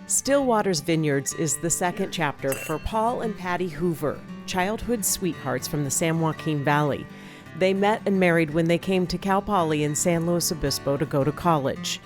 Still Waters Vineyards is the second chapter for Paul and Patty Hoover, childhood sweethearts from the San Joaquin Valley. They met and married when they came to Cal Poly in San Luis Obispo to go to college.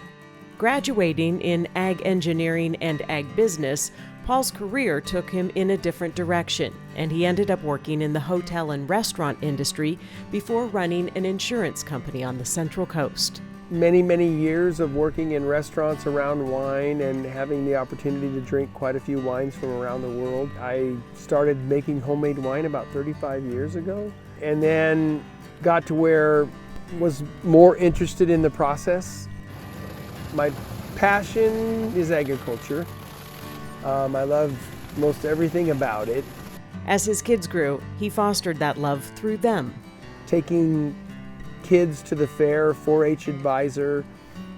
Graduating in ag engineering and ag business, Paul's career took him in a different direction, and he ended up working in the hotel and restaurant industry before running an insurance company on the Central Coast. Many years of working in restaurants around wine and having the opportunity to drink quite a few wines from around the world. I started making homemade wine about 35 years ago, and then got to where I was more interested in the process. My passion is agriculture. I love most everything about it. As his kids grew, he fostered that love through them. Taking kids to the fair, 4-H advisor,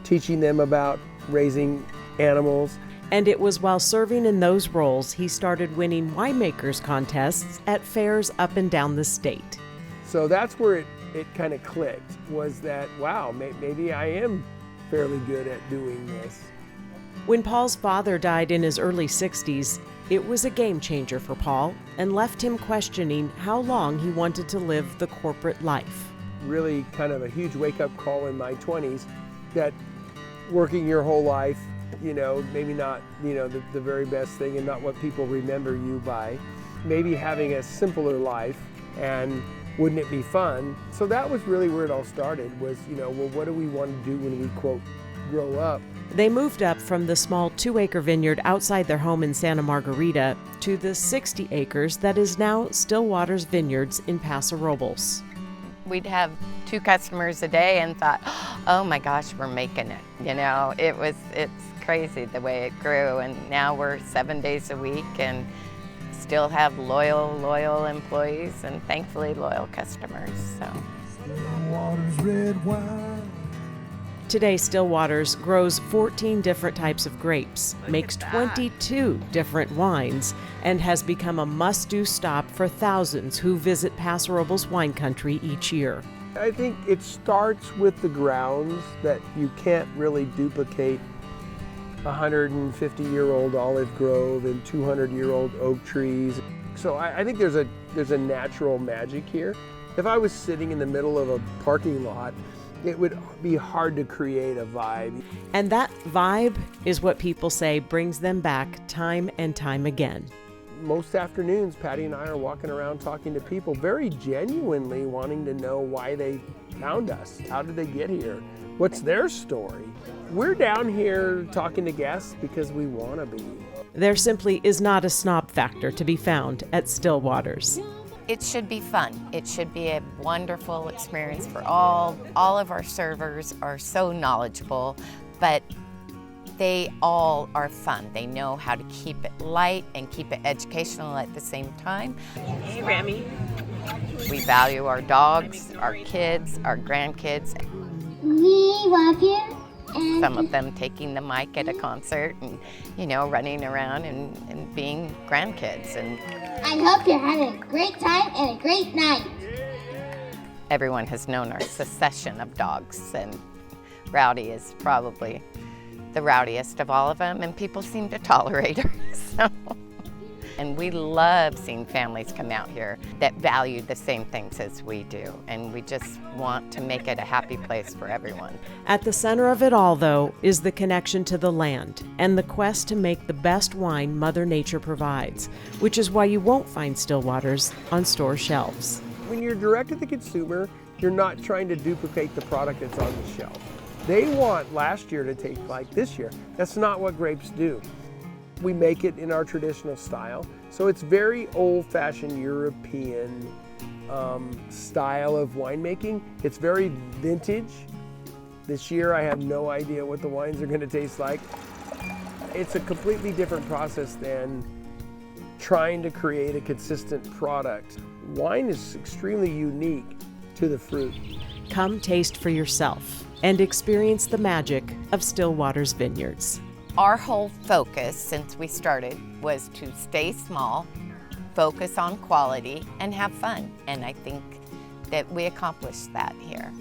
teaching them about raising animals. And it was while serving in those roles he started winning winemakers contests at fairs up and down the state. So that's where it kind of clicked, was that, wow, maybe I am fairly good at doing this. When Paul's father died in his early 60s, it was a game changer for Paul and left him questioning how long he wanted to live the corporate life. Really kind of a huge wake-up call in my 20s that working your whole life, maybe not, the very best thing and not what people remember you by. Maybe having a simpler life, and wouldn't it be fun? So that was really where it all started, was, well, what do we want to do when we, quote, grow up? They moved up from the small 2-acre vineyard outside their home in Santa Margarita to the 60 acres that is now Still Waters Vineyards in Paso Robles. We'd have 2 customers a day and thought, oh my gosh, we're making it. It's crazy the way it grew, and now we're 7 days a week and still have loyal employees and thankfully loyal customers. So. Today, Still Waters grows 14 different types of grapes, makes 22 different wines, and has become a must-do stop for thousands who visit Paso Robles wine country each year. I think it starts with the grounds that you can't really duplicate 150-year-old olive grove and 200-year-old oak trees. So I think there's a natural magic here. If I was sitting in the middle of a parking lot, it would be hard to create a vibe. And that vibe is what people say brings them back time and time again. Most afternoons, Patty and I are walking around talking to people very genuinely wanting to know why they found us. How did they get here? What's their story? We're down here talking to guests because we want to be. There simply is not a snob factor to be found at Still Waters. It should be fun. It should be a wonderful experience for all. All of our servers are so knowledgeable, but they all are fun. They know how to keep it light and keep it educational at the same time. Hey, Rami. We value our dogs, our kids, our grandkids. We love you. And some of them taking the mic at a concert and, running around and being grandkids. And I hope you're having a great time and a great night. Everyone has known our succession of dogs, and Rowdy is probably the rowdiest of all of them, and people seem to tolerate her. So. And we love seeing families come out here that value the same things as we do, and we just want to make it a happy place for everyone. At the center of it all, though, is the connection to the land and the quest to make the best wine Mother Nature provides, which is why you won't find Still Waters on store shelves. When you're direct to the consumer, you're not trying to duplicate the product that's on the shelf. They want last year to taste like this year. That's not what grapes do. We make it in our traditional style. So it's very old-fashioned European style of winemaking. It's very vintage. This year I have no idea what the wines are going to taste like. It's a completely different process than trying to create a consistent product. Wine is extremely unique to the fruit. Come taste for yourself and experience the magic of Still Waters Vineyards. Our whole focus since we started was to stay small, focus on quality, and have fun. And I think that we accomplished that here.